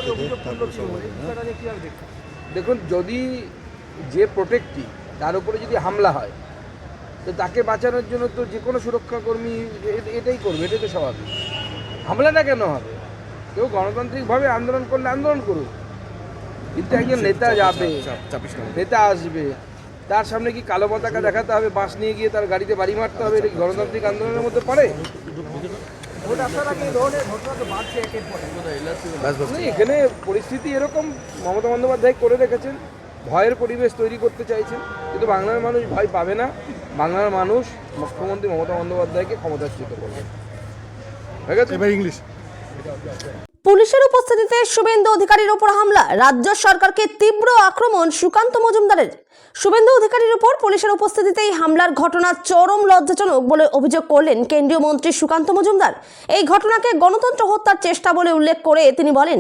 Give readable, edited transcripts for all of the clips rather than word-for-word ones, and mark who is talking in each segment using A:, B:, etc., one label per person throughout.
A: দেয়, তারপর সব হবে।
B: দেখুন, যদি যে প্রোটেক্টি তার উপরে যদি হামলা হয়, তো তাকে বাঁচানোর জন্য তো যে কোনো সুরক্ষাকর্মী এটাই করবে, এটাই তো স্বাভাবিক। হামলাটা কেন হবে? কেউ গণতান্ত্রিকভাবে আন্দোলন করলে আন্দোলন করুক, কিন্তু একজন নেতা যাবে, নেতা আসবে, তার সামনে কি কালো পতাকা দেখাতে হবে, বাঁশ নিয়ে গিয়ে তার গাড়িতে বাড়ি মারতে হবে? এটা কি গণতান্ত্রিক আন্দোলনের মধ্যে পড়ে? এখানে পরিস্থিতি এরকম মমতা বন্দ্যোপাধ্যায় করে রেখেছেন, ভয়ের পরিবেশ তৈরি করতে চাইছেন, কিন্তু বাংলার মানুষ ভয় পাবে না। বাংলার মানুষ মুখ্যমন্ত্রী মমতা বন্দ্যোপাধ্যায়কে ক্ষমতাচ্যুত করবে। ঠিক আছে,
A: এবার ইংলিশ।
C: পুলিশের উপস্থিতিতে শুভেন্দু অধিকারীর উপর হামলা, রাজ্য সরকারকে তীব্র আক্রমণ সুকান্ত মজুমদারের। শুভেন্দু অধিকারীর উপর পুলিশের উপস্থিতিতেই হামলার ঘটনা চরম লজ্জাজনক বলে অভিযোগ করলেন কেন্দ্রীয় মন্ত্রী সুকান্ত মজুমদার। এই ঘটনাকে গণতন্ত্র হত্যার চেষ্টা বলে উল্লেখ করে তিনি বলেন,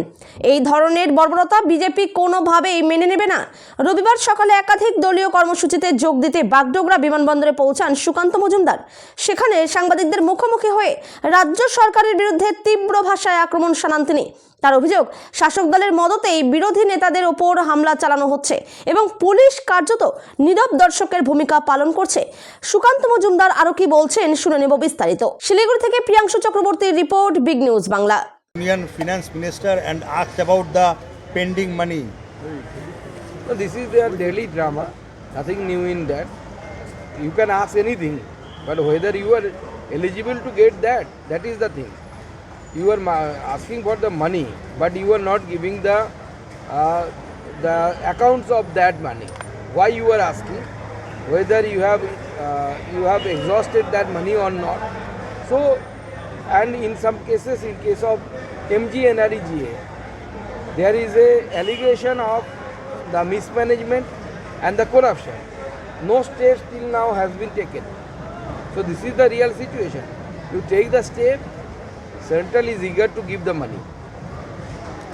C: এই ধরনের বর্বরতা বিজেপি কোনোভাবেই মেনে নেবে না। রবিবার সকালে একাধিক দলীয় কর্মসূচিতে যোগ দিতে বাগডোগরা বিমানবন্দরে পৌঁছান সুকান্ত মজুমদার। সেখানে সাংবাদিকদের মুখোমুখি হয়ে রাজ্য সরকারের বিরুদ্ধে তীব্র ভাষায় আক্রমণ শানান তিনি। তার অভিযোগ, শাসক দলের মদতেই বিরোধী নেতাদের ওপর হামলা চালানো হচ্ছে এবং পুলিশ কার্যত নীরব দর্শকের ভূমিকা পালন করছে। সুকান্ত মজুমদার আরো কি বলছেন শুনে নেব বিস্তারিত। শিলিগুড়ি থেকে প্রিয়াংশু চক্রবর্তীর report, big news Bangla.
D: Union Finance Minister and asked about the pending money.
B: so this is their daily drama, nothing new in that. You can ask anything, but whether you are eligible to get that, that is the thing. You are asking for the money, but you are not giving the accounts of that money. Why you are asking? Whether you have exhausted that money or not. So, and in some cases, in case of MGNREGA, there is a allegation of the mismanagement and the corruption. No steps till now has been taken. So this is the real situation. You take the step, Central is eager to give the money.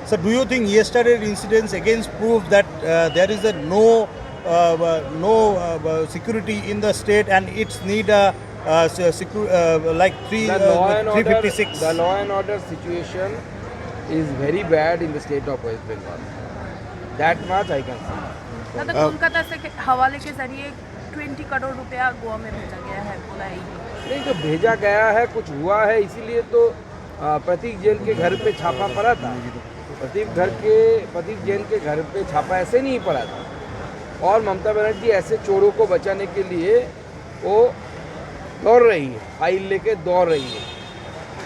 D: So do you think yesterday's incidents again prove that there is no security in the state and it's need a like
B: The law and order,
D: 356?
B: the law and order situation is very bad in the state of West Bengal. That much I can say.
E: दादा कोलकाता से हवाले के जरिए 20 करोड़ रुपया गोवा में भेजा गया है, बोला है।
B: नहीं, तो भेजा गया है, कुछ हुआ है, इसीलिए तो प्रतीक जैन के घर पे छापा पड़ा था। प्रतीक जैन के घर पे छापा ऐसे नहीं पड़ा था, और ममता बनर्जी ऐसे चोरों को बचाने के लिए वो दौड़ रही है, फाइल लेके दौड़ रही है।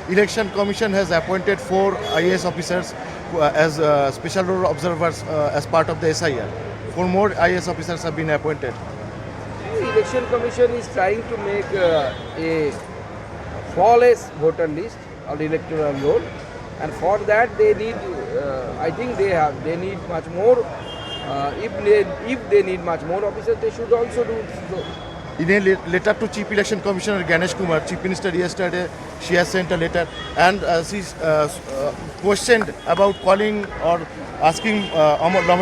A: Election Commission has appointed 4 IAS officers as special role observers as part of the SIR. 4 more IAS officers have been appointed.
B: The Election Commission is trying to make a flawless voter list or electoral roll, and for that they need, I think they need much more. If they need much more officers, they should also do so.
A: In a letter to Chief Election Commissioner Ganesh Kumar, Chief Minister yesterday, she has sent a letter and she's questioned about calling or asking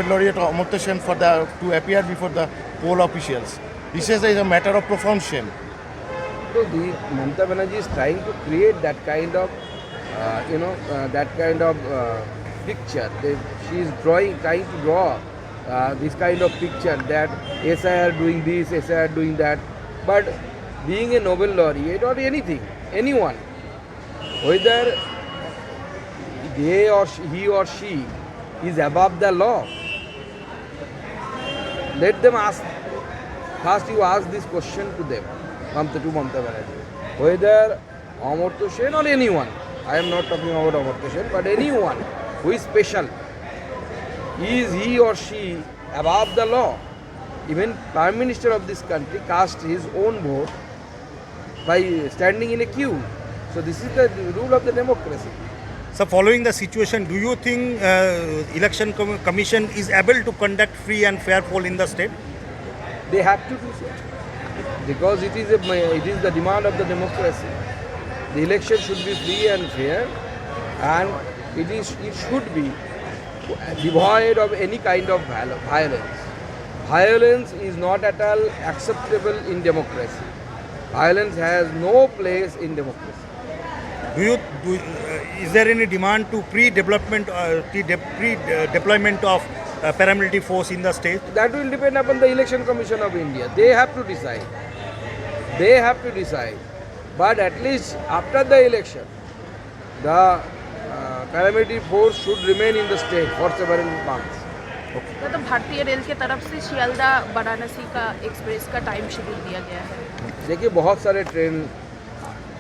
A: Laureate Amartya Sen to appear before the poll officials. He says it is a matter of profound shame.
B: So the Mamata Banerjee is trying to create that kind of, picture. She is trying to draw this kind of picture that SIR doing this, SIR doing that. But being a Nobel laureate or anyone, whether he or she is above the law, let them ask. First you ask this question to them, to Mamata Banerjee. Whether Amartya Sen or anyone, I am not talking about Amartya Sen, but anyone who is special, is he or she above the law? Even Prime Minister of this country cast his own vote by standing in a queue. So this is the rule of the democracy.
D: So following the situation, do you think Election Commission is able to conduct free and fair poll in the state?
B: They have to do so because it is the demand of the democracy. The election should be free and fair, and it should be devoid of any kind of violence. Violence is not at all acceptable in democracy. Violence has no place in democracy.
D: Is there any demand to pre-deployment of paramilitary force in the state?
B: That will depend upon the Election Commission of India. They have to decide. They have to decide. But at least after the election, the paramilitary force should remain in the state for several months.
E: तो भारतीय rail के तरफ से शियालदा वाराणसी का express का time schedule दिया गया है।
B: देखिए बहुत सारे ट्रेन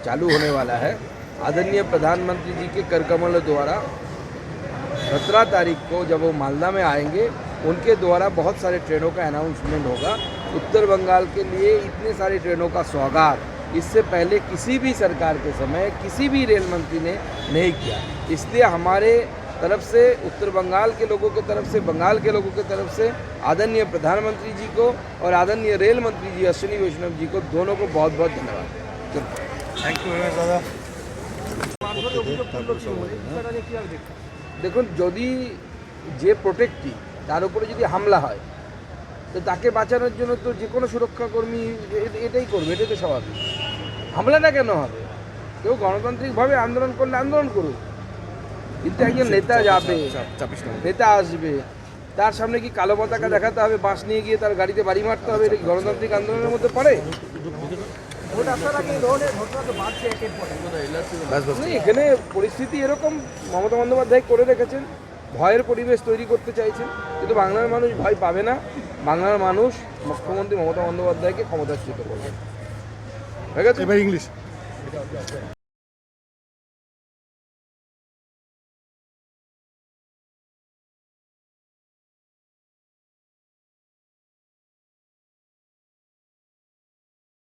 B: चालू होने वाला है। आदरणीय प्रधानमंत्री जी के करकमल द्वारा 17 तारीख को जब वो मालदा में आएंगे, उनके द्वारा बहुत सारे ट्रेनों का अनाउंसमेंट होगा। उत्तर बंगाल के लिए इतने सारी ट्रेनों का सौगात इससे पहले किसी भी सरकार के समय किसी भी रेल मंत्री ने नहीं किया। इसलिए हमारे तरफ से, उत्तर बंगाल के लोगों की तरफ से, बंगाल के लोगों की तरफ से आदरणीय प्रधानमंत्री जी को और आदरणीय रेल मंत्री जी अश्विनी वैष्णव जी को दोनों को बहुत बहुत धन्यवाद।
D: Thank you very much, Dada.
B: দেখুন যদি যে প্রোটেক্টি তার উপরে যদি হামলা হয় তো তাকে বাঁচানোর জন্য তো যে কোনো সুরক্ষাকর্মী এটাই করবে, এটাই তো স্বাভাবিক। হামলাটা কেন হবে? কেউ গণতান্ত্রিকভাবে আন্দোলন করলে আন্দোলন করুক, কিন্তু একজন নেতা যাবে, নেতা আসবে, তার সামনে কি কালো পতাকা দেখাতে হবে, বাঁশ নিয়ে গিয়ে তার গাড়িতে বাড়ি মারতে হবে? এটা কি গণতান্ত্রিক আন্দোলনের মধ্যে পড়ে? এখানে পরিস্থিতি এরকম মমতা বন্দ্যোপাধ্যায় করে রেখেছেন, ভয়ের পরিবেশ তৈরি করতে চাইছেন, কিন্তু বাংলার মানুষ ভয় পাবে না। বাংলার মানুষ মুখ্যমন্ত্রী মমতা বন্দ্যোপাধ্যায়কে ক্ষমতাচ্যুত করবে। ঠিক আছে,
A: এবার ইংলিশ।